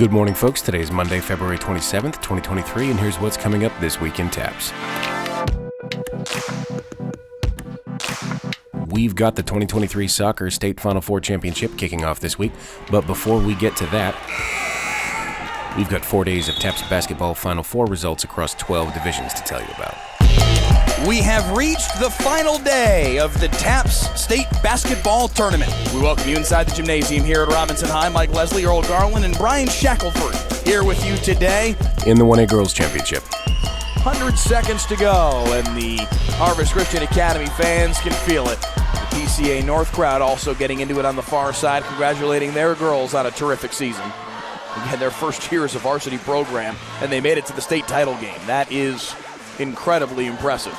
Good morning, folks. Today is Monday, February 27th, 2023, and here's what's coming up this week in TAPPS. We've got the 2023 Soccer State Final Four Championship kicking off this week, but before we get to that, we've got 4 days of TAPPS basketball Final Four results across 12 divisions to tell you about. We have reached the final day of the TAPPS State Basketball Tournament. We welcome you inside the gymnasium here at Robinson High. Mike Leslie, Earl Garland, and Brian Shackelford here with you today. In the 1A Girls Championship. 100 seconds to go, and the Harvest Christian Academy fans can feel it. The PCA North crowd also getting into it on the far side, congratulating their girls on a terrific season. Again, their first year as a varsity program, and they made it to the state title game. That is incredibly impressive.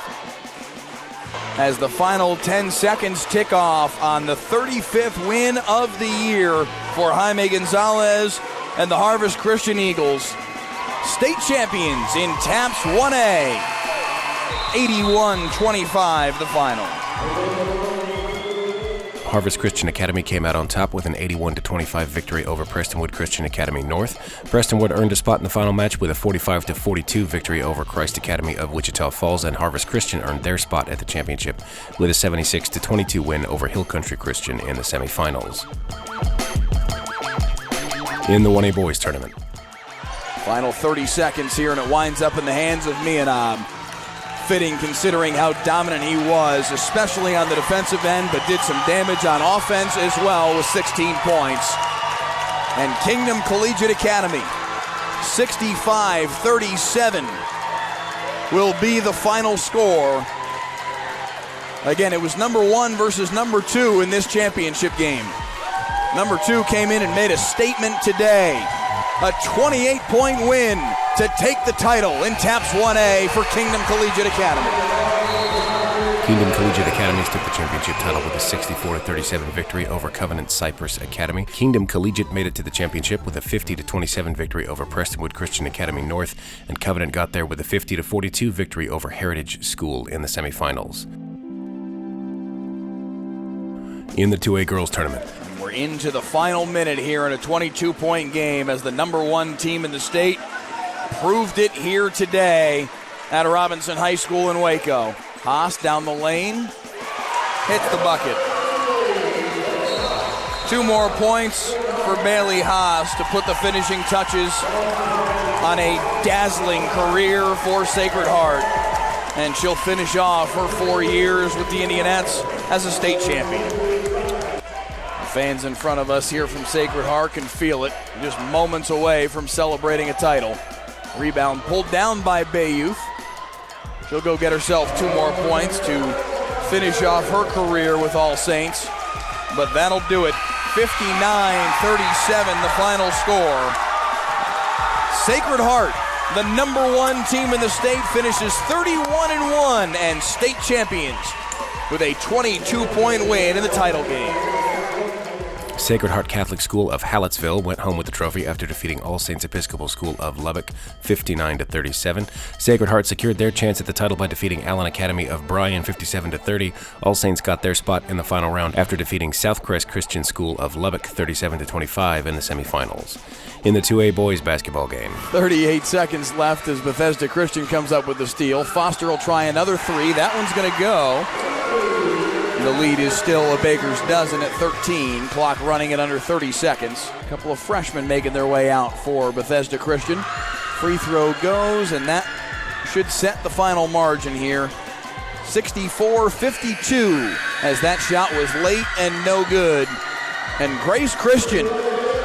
As the final 10 seconds tick off on the 35th win of the year for Jaime Gonzalez and the Harvest Christian Eagles, state champions in TAPPS 1A, 81-25 the final. Harvest Christian Academy came out on top with an 81-25 victory over Prestonwood Christian Academy North. Prestonwood earned a spot in the final match with a 45-42 victory over Christ Academy of Wichita Falls, and Harvest Christian earned their spot at the championship with a 76-22 win over Hill Country Christian in the semifinals. In the 1A Boys Tournament. Final 30 seconds here, and it winds up in the hands of Mianab. Fitting considering how dominant he was, especially on the defensive end, but did some damage on offense as well with 16 points. And Kingdom Collegiate Academy, 65-37 will be the final score. Again, it was number 1 versus number 2 in this championship game. Number 2 came in and made a statement today. A 28-point win to take the title in TAPPS 1A for Kingdom Collegiate Academy. Kingdom Collegiate Academy took the championship title with a 64-37 victory over Covenant Cypress Academy. Kingdom Collegiate made it to the championship with a 50-27 victory over Prestonwood Christian Academy North, and Covenant got there with a 50-42 victory over Heritage School in the semifinals. In the 2A Girls Tournament. We're into the final minute here in a 22-point game as the number 1 team in the state proved it here today at Robinson High School in Waco. Haas down the lane, hits the bucket. 2 more points for Bailey Haas to put the finishing touches on a dazzling career for Sacred Heart. And she'll finish off her 4 years with the Indianettes as a state champion. Fans in front of us here from Sacred Heart can feel it, just moments away from celebrating a title. Rebound pulled down by Bay Youth. She'll go get herself 2 more points to finish off her career with All Saints. But that'll do it. 59-37 the final score. Sacred Heart, the number 1 team in the state, finishes 31-1 and state champions with a 22-point win in the title game. Sacred Heart Catholic School of Hallettsville went home with the trophy after defeating All Saints Episcopal School of Lubbock 59-37. Sacred Heart secured their chance at the title by defeating Allen Academy of Bryan 57-30. All Saints got their spot in the final round after defeating Southcrest Christian School of Lubbock 37-25 in the semifinals. In the 2A boys basketball game. 38 seconds left as Bethesda Christian comes up with the steal. Foster will try another 3. That one's going to go. The lead is still a baker's dozen at 13. Clock running at under 30 seconds. A couple of freshmen making their way out for Bethesda Christian. Free throw goes, and that should set the final margin here. 64-52 as that shot was late and no good. And Grace Christian,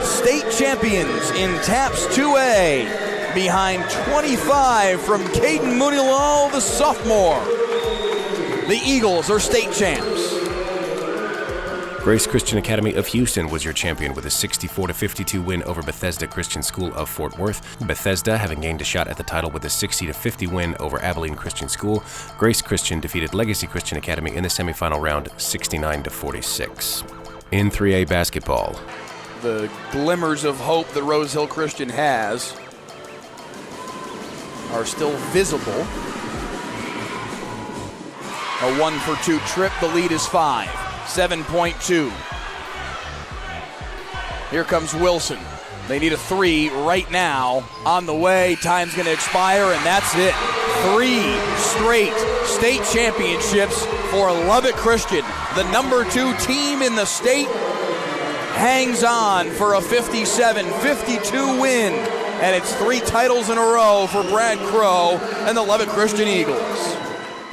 state champions in TAPPS 2A, behind 25 from Caden Munilal, the sophomore. The Eagles are state champs. Grace Christian Academy of Houston was your champion with a 64-52 win over Bethesda Christian School of Fort Worth. Bethesda having gained a shot at the title with a 60-50 win over Abilene Christian School. Grace Christian defeated Legacy Christian Academy in the semifinal round 69-46. In 3A basketball. The glimmers of hope that Rose Hill Christian has are still visible. A 1-for-2 trip, the lead is 5. 7.2. Here comes Wilson. They need a 3 right now. On the way, time's going to expire, and that's it. 3 straight state championships for Lubbock Christian. The number 2 team in the state hangs on for a 57-52 win, and it's 3 titles in a row for Brad Crow and the Lubbock Christian Eagles.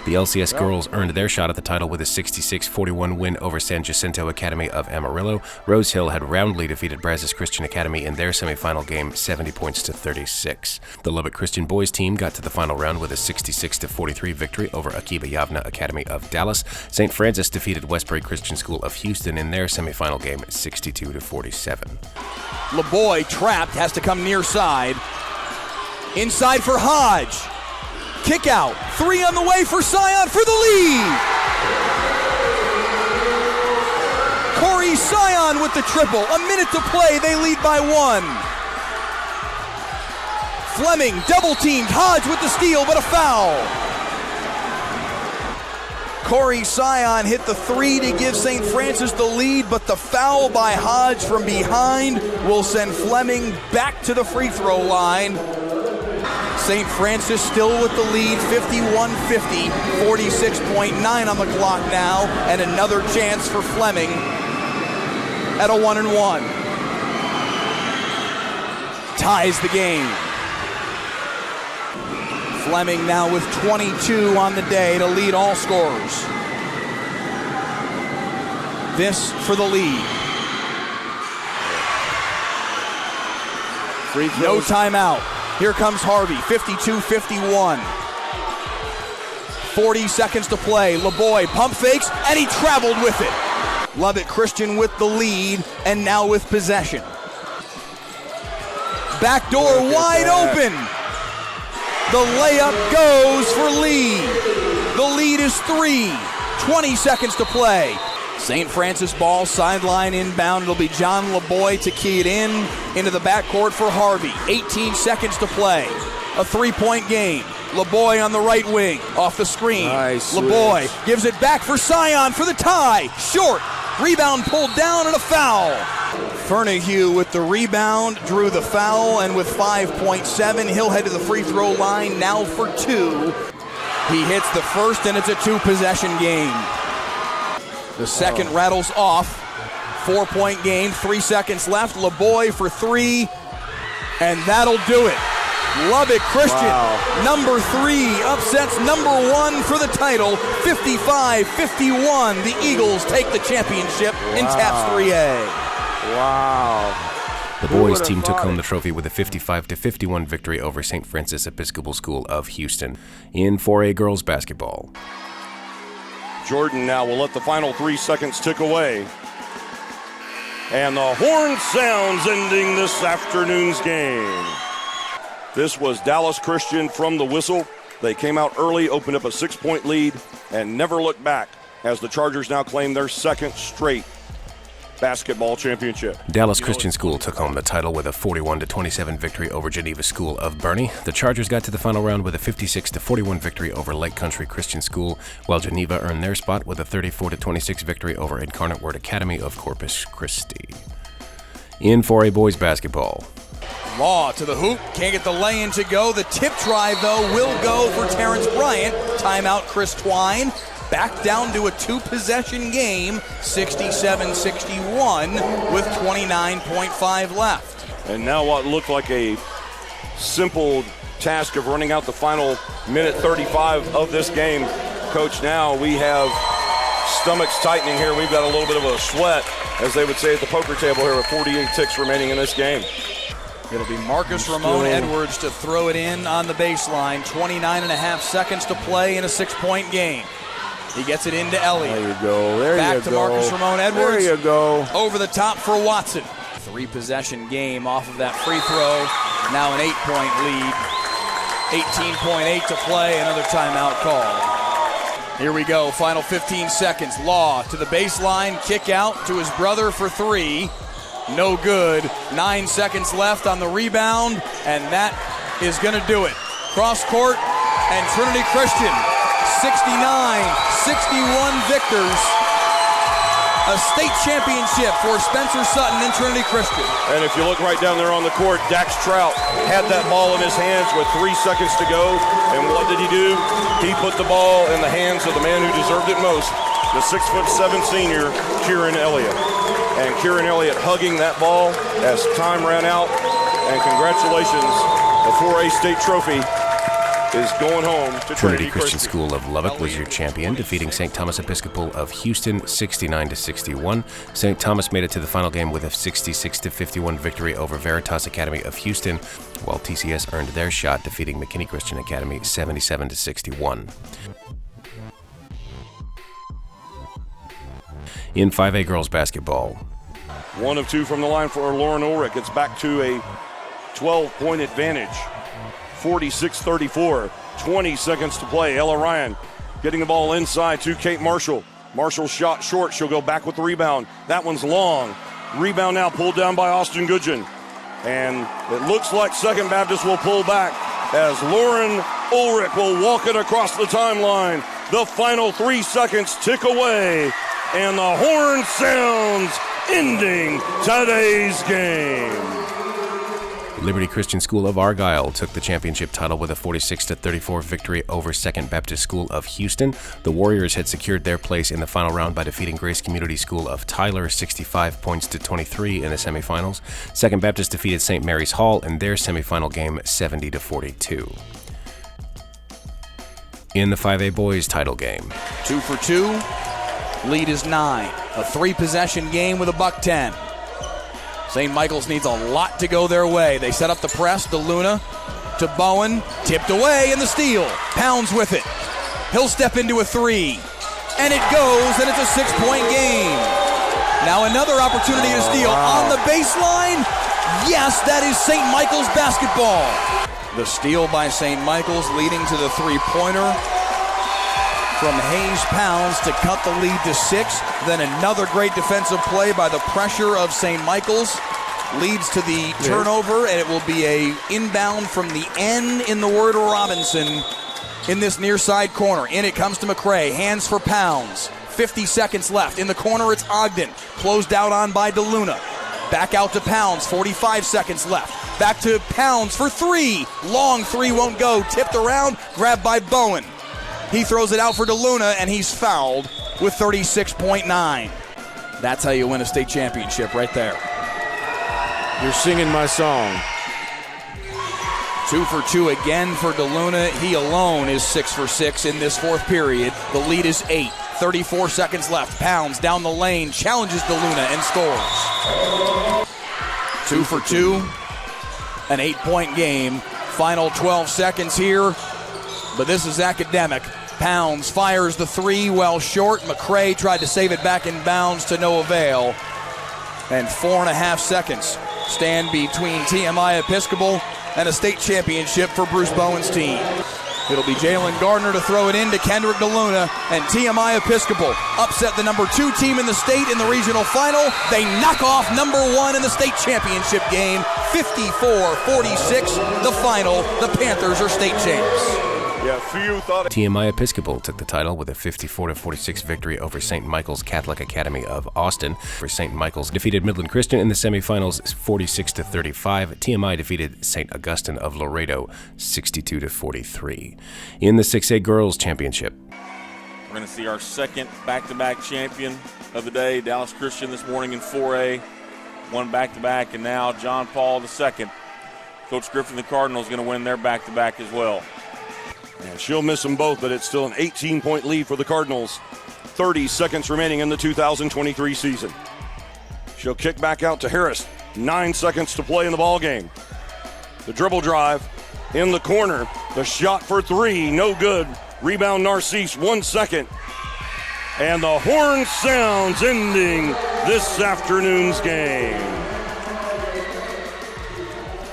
The LCS girls earned their shot at the title with a 66-41 win over San Jacinto Academy of Amarillo. Rose Hill had roundly defeated Brazos Christian Academy in their semifinal game, 70 points to 36. The Lubbock Christian boys team got to the final round with a 66-43 victory over Akiba Yavna Academy of Dallas. St. Francis defeated Westbury Christian School of Houston in their semifinal game, 62-47. LeBoy trapped, has to come near side. Inside for Hodge. Kick out, 3 on the way for Scion for the lead. Corey Scion with the triple. A minute to play, they lead by 1. Fleming double teamed, Hodge with the steal, but a foul. Corey Scion hit the 3 to give St. Francis the lead, but the foul by Hodge from behind will send Fleming back to the free throw line. St. Francis still with the lead, 51-50, 46.9 on the clock now, and another chance for Fleming at a 1-1. Ties the game. Fleming now with 22 on the day to lead all scorers. This for the lead. No timeout. Here comes Harvey, 52-51. 40 seconds to play. LeBoy pump fakes, and he traveled with it. Lubbock Christian with the lead, and now with possession. Back door wide open. The layup goes for Lee. The lead is 3. 20 seconds to play. St. Francis ball, sideline inbound. It'll be John LeBoy to key it into the backcourt for Harvey. 18 seconds to play. A 3-point game. LeBoy on the right wing, off the screen. Nice LeBoy gives it back for Scion for the tie. Short. Rebound pulled down and a foul. Fernahue with the rebound, drew the foul, and with 5.7, he'll head to the free throw line now for 2. He hits the first, and it's a 2-possession game. The second rattles off. 4-point game, 3 seconds left. LeBoy for 3, and that'll do it. Lubbock Christian, number 3, upsets number 1 for the title, 55-51. The Eagles take the championship in TAPPS 3A. Wow. The boys team took home the trophy with a 55-51 victory over St. Francis Episcopal School of Houston. In 4A girls basketball, Jordan now will let the final 3 seconds tick away. And the horn sounds ending this afternoon's game. This was Dallas Christian from the whistle. They came out early, opened up a 6-point lead, and never looked back as the Chargers now claim their 2nd straight basketball championship. Dallas Christian School took home the title with a 41-27 victory over Geneva School of Burney. The Chargers got to the final round with a 56-41 victory over Lake Country Christian School, while Geneva earned their spot with a 34-26 victory over Incarnate Word Academy of Corpus Christi. In 4A boys basketball, Law to the hoop, can't get the lay-in to go. The tip drive, though, will go for Terrence Bryant. Timeout, Chris Twine. Back down to a 2-possession game, 67-61 with 29.5 left. And now what looked like a simple task of running out the final minute 35 of this game. Coach, now we have stomachs tightening here. We've got a little bit of a sweat, as they would say at the poker table here, with 48 ticks remaining in this game. It'll be Marcus Ramon Edwards to throw it in on the baseline. 29.5 seconds to play in a 6-point game. He gets it into Elliott. There you go. Back to Marcus Ramon Edwards. There you go. Over the top for Watson. 3-possession game off of that free throw. Now an 8-point lead. 18.8 to play. Another timeout call. Here we go. Final 15 seconds. Law to the baseline. Kick out to his brother for 3. No good. 9 seconds left on the rebound. And that is going to do it. Cross court and Trinity Christian. 69-61 victors a state championship for Spencer Sutton and Trinity Christian. And if you look right down there on the court, Dax Trout had that ball in his hands with 3 seconds to go. And what did he do? He put the ball in the hands of the man who deserved it most, the 6'7" senior, Kieran Elliott. And Kieran Elliott hugging that ball as time ran out. And congratulations, the 4A state trophy is going home to Trinity Christian School of Lubbock was your champion, defeating St. Thomas Episcopal of Houston 69-61. St. Thomas made it to the final game with a 66-51 victory over Veritas Academy of Houston, while TCS earned their shot, defeating McKinney Christian Academy 77-61. In 5A girls basketball, 1 of 2 from the line for Lauren Ulrich. It's back to a 12-point advantage. 46-34, 20 seconds to play. Ella Ryan getting the ball inside to Kate Marshall. Marshall shot short. She'll go back with the rebound. That one's long. Rebound now pulled down by Austin Goodgen. And it looks like Second Baptist will pull back as Lauren Ulrich will walk it across the timeline. The final 3 seconds tick away, and the horn sounds, ending today's game. Liberty Christian School of Argyle took the championship title with a 46-34 victory over Second Baptist School of Houston. The Warriors had secured their place in the final round by defeating Grace Community School of Tyler 65 points to 23 in the semifinals. Second Baptist defeated St. Mary's Hall in their semifinal game 70-42. In the 5A boys title game, 2 for 2, lead is 9. A 3-possession game with a $110. St. Michael's needs a lot to go their way. They set up the press. DeLuna to Bowen. Tipped away in the steal. Pounds with it. He'll step into a 3. And it goes, and it's a 6-point game. Now another opportunity to steal on the baseline. Yes, that is St. Michael's basketball. The steal by St. Michael's leading to the 3-pointer from Hayes Pounds to cut the lead to 6. Then another great defensive play by the pressure of St. Michael's leads to the turnover, and it will be a inbound from the N in the word Robinson in this near side corner. In it comes to McCray, hands for Pounds. 50 seconds left. In the corner, it's Ogden, closed out on by DeLuna. Back out to Pounds, 45 seconds left. Back to Pounds for 3. Long 3 won't go. Tipped around, grabbed by Bowen. He throws it out for DeLuna, and he's fouled with 36.9. That's how you win a state championship right there. You're singing my song. 2 for 2 again for DeLuna. He alone is 6 for 6 in this fourth period. The lead is 8. 34 seconds left. Pounds down the lane, challenges DeLuna and scores. 2 for 2, an 8-point game. Final 12 seconds here, but this is academic. Pounds fires the 3 well short. McCray tried to save it back in bounds to no avail. And 4.5 seconds stand between TMI Episcopal and a state championship for Bruce Bowen's team. It'll be Jalen Gardner to throw it in to Kendrick DeLuna, and TMI Episcopal upset the number 2 team in the state in the regional final. They knock off number 1 in the state championship game, 54-46. The final, the Panthers are state champs. Yeah, few thought TMI Episcopal took the title with a 54-46 victory over St. Michael's Catholic Academy of Austin. For St. Michael's defeated Midland Christian in the semifinals 46-35. TMI defeated St. Augustine of Laredo 62-43. In the 6A Girls Championship, we're going to see our second back-to-back champion of the day, Dallas Christian this morning in 4A. One back-to-back, and now John Paul II. Coach Griffin, the Cardinals, going to win their back-to-back as well. And she'll miss them both, but it's still an 18-point lead for the Cardinals. 30 seconds remaining in the 2023 season. She'll kick back out to Harris. 9 seconds to play in the ball game. The dribble drive in the corner. The shot for 3, no good. Rebound Narcisse, 1 second. And the horn sounds, ending this afternoon's game.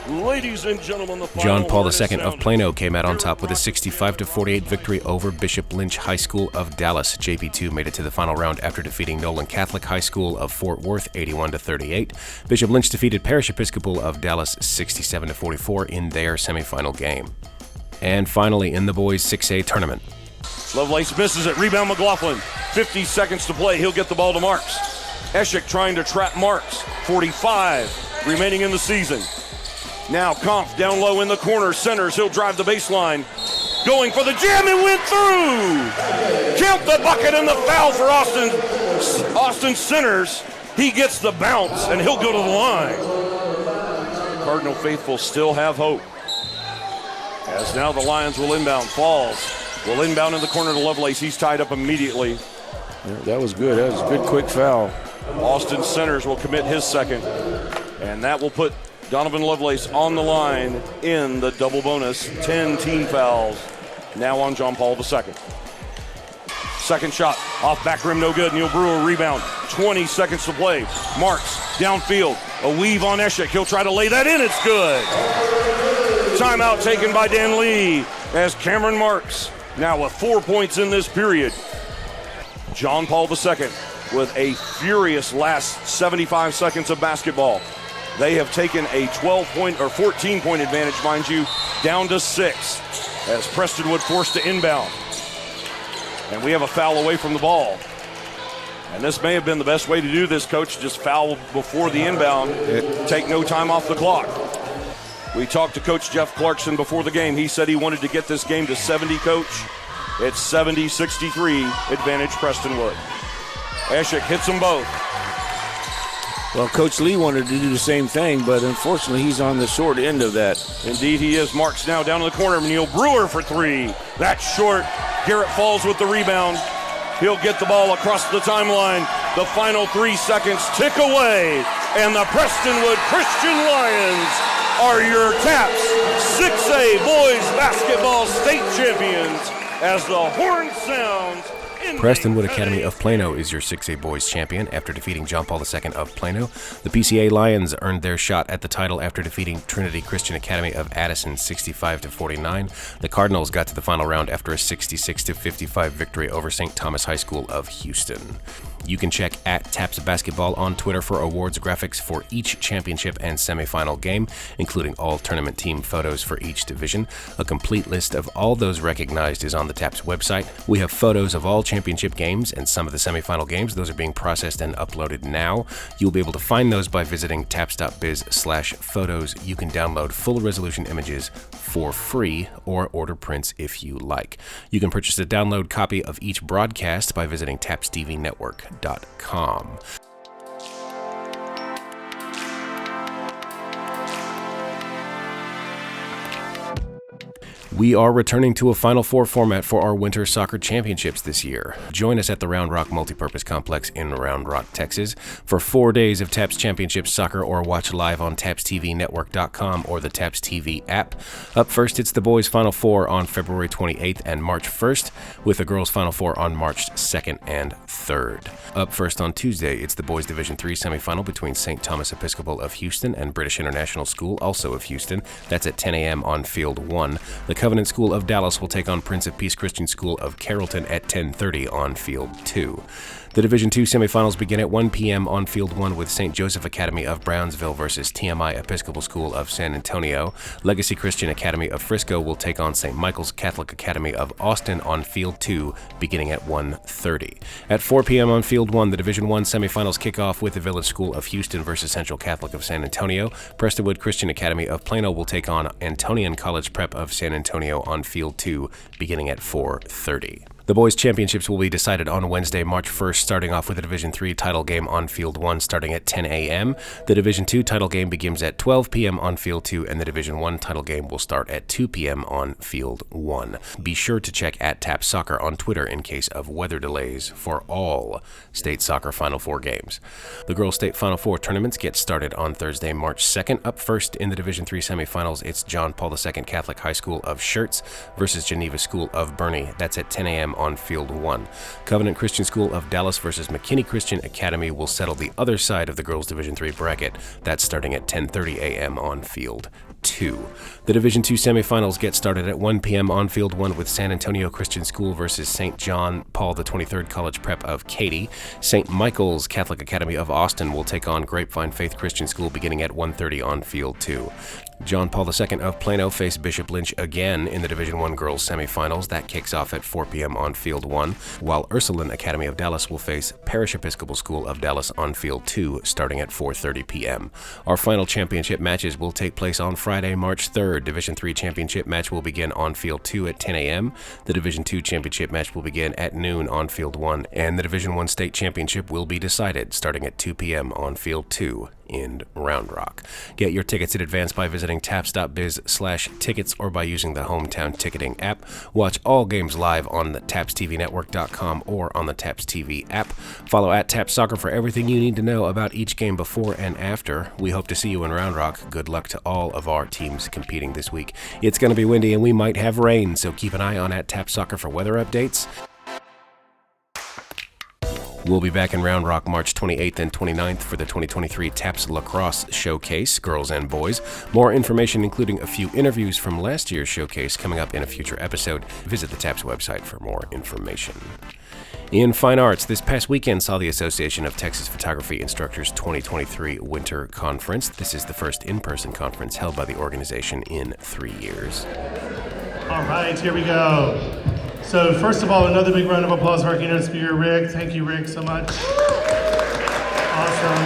Ladies and gentlemen, the final John Paul horn II is of Plano came out on top with a 65-48 victory over Bishop Lynch High School of Dallas. JP2 made it to the final round after defeating Nolan Catholic High School of Fort Worth 81-38. Bishop Lynch defeated Parish Episcopal of Dallas 67-44 in their semifinal game. And finally, in the boys 6A tournament, Lovelace misses it. Rebound McLaughlin. 50 seconds to play. He'll get the ball to Marks. Eschik trying to trap Marks. 45 remaining in the season. Now Kampf down low in the corner, centers, he'll drive the baseline. Going for the jam, it went through! Count the bucket and the foul for Austin Centers. He gets the bounce and he'll go to the line. Cardinal faithful still have hope. As now the Lions will inbound. Falls will inbound in the corner to Lovelace. He's tied up immediately. Yeah, that was good. That was a good quick foul. Austin Centers will commit his second. And that will put Donovan Lovelace on the line in the double bonus. 10 team fouls now on John Paul II. Second shot off back rim, no good. Neil Brewer rebound. 20 seconds to play. Marks downfield. A weave on Eschik. He'll try to lay that in. It's good. Timeout taken by Dan Lee as Cameron Marks now with 4 points in this period. John Paul II with a furious last 75 seconds of basketball. They have taken a 12-point or 14-point advantage, mind you, down to 6 as Prestonwood forced to inbound. And we have a foul away from the ball. And this may have been the best way to do this, Coach, just foul before the inbound, take no time off the clock. We talked to Coach Jeff Clarkson before the game. He said he wanted to get this game to 70, Coach. It's 70-63, advantage Prestonwood. Eschik hits them both. Well, Coach Lee wanted to do the same thing, but unfortunately he's on the short end of that. Indeed he is. Marks now down in the corner. Neil Brewer for 3. That's short. Garrett Falls with the rebound. He'll get the ball across the timeline. The final 3 seconds tick away. And the Prestonwood Christian Lions are your TAPPS 6A boys basketball state champions as the horn sounds. Prestonwood Academy of Plano is your 6A boys champion after defeating John Paul II of Plano. The PCA Lions earned their shot at the title after defeating Trinity Christian Academy of Addison 65-49. The Cardinals got to the final round after a 66-55 victory over St. Thomas High School of Houston. You can check at TAPPS Basketball on Twitter for awards graphics for each championship and semifinal game, including all tournament team photos for each division. A complete list of all those recognized is on the TAPPS website. We have photos of all championship games and some of the semifinal games. Those are being processed and uploaded now. You'll be able to find those by visiting tapps.biz/photos. You can download full resolution images for free or order prints if you like. You can purchase a download copy of each broadcast by visiting tappstvnetwork.com. We are returning to a Final Four format for our Winter Soccer Championships this year. Join us at the Round Rock Multipurpose Complex in Round Rock, Texas, for 4 days of TAPPS Championship Soccer, or watch live on tappstvnetwork.com or the TAPPS TV app. Up first, it's the boys' Final Four on February 28th and March 1st, with the girls' Final Four on March 2nd and 3rd. Up first on Tuesday, it's the boys' Division III semifinal between St. Thomas Episcopal of Houston and British International School, also of Houston. That's at 10 a.m. on Field 1. The Covenant School of Dallas will take on Prince of Peace Christian School of Carrollton at 10:30 on Field 2. The Division II semifinals begin at 1 p.m. on Field 1 with St. Joseph Academy of Brownsville versus TMI Episcopal School of San Antonio. Legacy Christian Academy of Frisco will take on St. Michael's Catholic Academy of Austin on Field 2 beginning at 1:30. At 4 p.m. on Field 1, the Division I semifinals kick off with the Village School of Houston versus Central Catholic of San Antonio. Prestonwood Christian Academy of Plano will take on Antonian College Prep of San Antonio on Field 2 beginning at 4:30. The boys' championships will be decided on Wednesday, March 1st, starting off with the Division III title game on Field 1 starting at 10 a.m. The Division II title game begins at 12 p.m. on Field 2, and the Division I title game will start at 2 p.m. on Field 1. Be sure to check at TAPPS Soccer on Twitter in case of weather delays for all state soccer Final Four games. The girls' state Final Four tournaments get started on Thursday, March 2nd. Up first in the Division III semifinals, it's John Paul II Catholic High School of Schertz versus Geneva School of Burney. That's at 10 a.m. on Field 1. Covenant Christian School of Dallas versus McKinney Christian Academy will settle the other side of the girls' Division III bracket. That's starting at 10:30 a.m. on Field 2. The Division II semifinals get started at 1 p.m. on Field 1 with San Antonio Christian School versus St. John Paul XXIII College Prep of Katy. St. Michael's Catholic Academy of Austin will take on Grapevine Faith Christian School beginning at 1:30 on Field 2. John Paul II of Plano face Bishop Lynch again in the Division I girls semifinals. That kicks off at 4 p.m. on Field 1, while Ursuline Academy of Dallas will face Parish Episcopal School of Dallas on Field 2, starting at 4:30 p.m. Our final championship matches will take place on Friday, March 3rd. Division III championship match will begin on Field 2 at 10 a.m. The Division II championship match will begin at noon on Field 1, and the Division I state championship will be decided starting at 2 p.m. on Field 2 in Round Rock. Get your tickets in advance by visiting tapps.biz/tickets or by using the Hometown Ticketing app. Watch all games live on the TAPPSTVNetwork.com or on the TAPPS TV app. Follow at TAPPS Soccer for everything you need to know about each game before and after. We hope to see you in Round Rock. Good luck to all of our teams competing this week. It's going to be windy and we might have rain, so keep an eye on at TAPPS Soccer for weather updates. We'll be back in Round Rock March 28th and 29th for the 2023 TAPPS Lacrosse Showcase, girls and boys. More information, including a few interviews from last year's showcase, coming up in a future episode. Visit the TAPPS website for more information. In fine arts, this past weekend saw the Association of Texas Photography Instructors 2023 Winter Conference. This is the first in-person conference held by the organization in 3 years. All right, here we go. So first of all, another big round of applause for our keynote speaker, Rick. Thank you, Rick, so much. Awesome.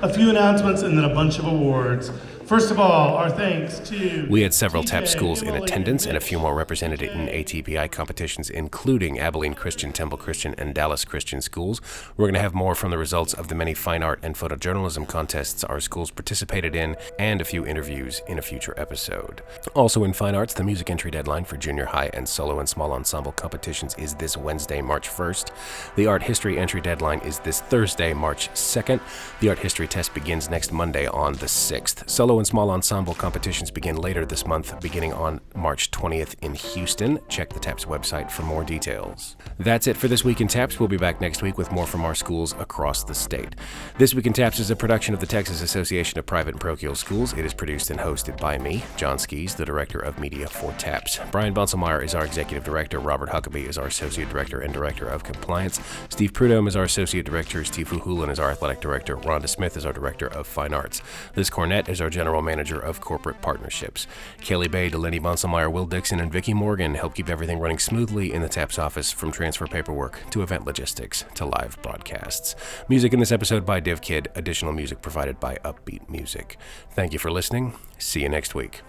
A few announcements and then a bunch of awards. First of all, our thanks to... We had several TAPPS schools in attendance and a few more represented in ATPI competitions, including Abilene Christian, Temple Christian, and Dallas Christian schools. We're going to have more from the results of the many fine art and photojournalism contests our schools participated in, and a few interviews in a future episode. Also in fine arts, the music entry deadline for junior high and solo and small ensemble competitions is this Wednesday, March 1st. The art history entry deadline is this Thursday, March 2nd. The art history test begins next Monday on the 6th. Solo and small ensemble competitions begin later this month, beginning on March 20th in Houston. Check the TAPPS website for more details. That's it for This Week in TAPPS. We'll be back next week with more from our schools across the state. This Week in TAPPS is a production of the Texas Association of Private and Parochial Schools. It is produced and hosted by me, John Skies, the Director of Media for TAPPS. Brian Bunselmeyer is our Executive Director. Robert Huckabee is our Associate Director and Director of Compliance. Steve Prudhomme is our Associate Director. Steve Fuhulan is our Athletic Director. Rhonda Smith is our Director of Fine Arts. Liz Cornett is our General Manager of Corporate Partnerships. Kelly Bay, Delaney Bunselmeyer, Will Dixon, and Vicki Morgan help keep everything running smoothly in the TAPPS office, from transfer paperwork to event logistics to live broadcasts. Music in this episode by Div Kid. Additional music provided by Upbeat Music. Thank you for listening. See you next week.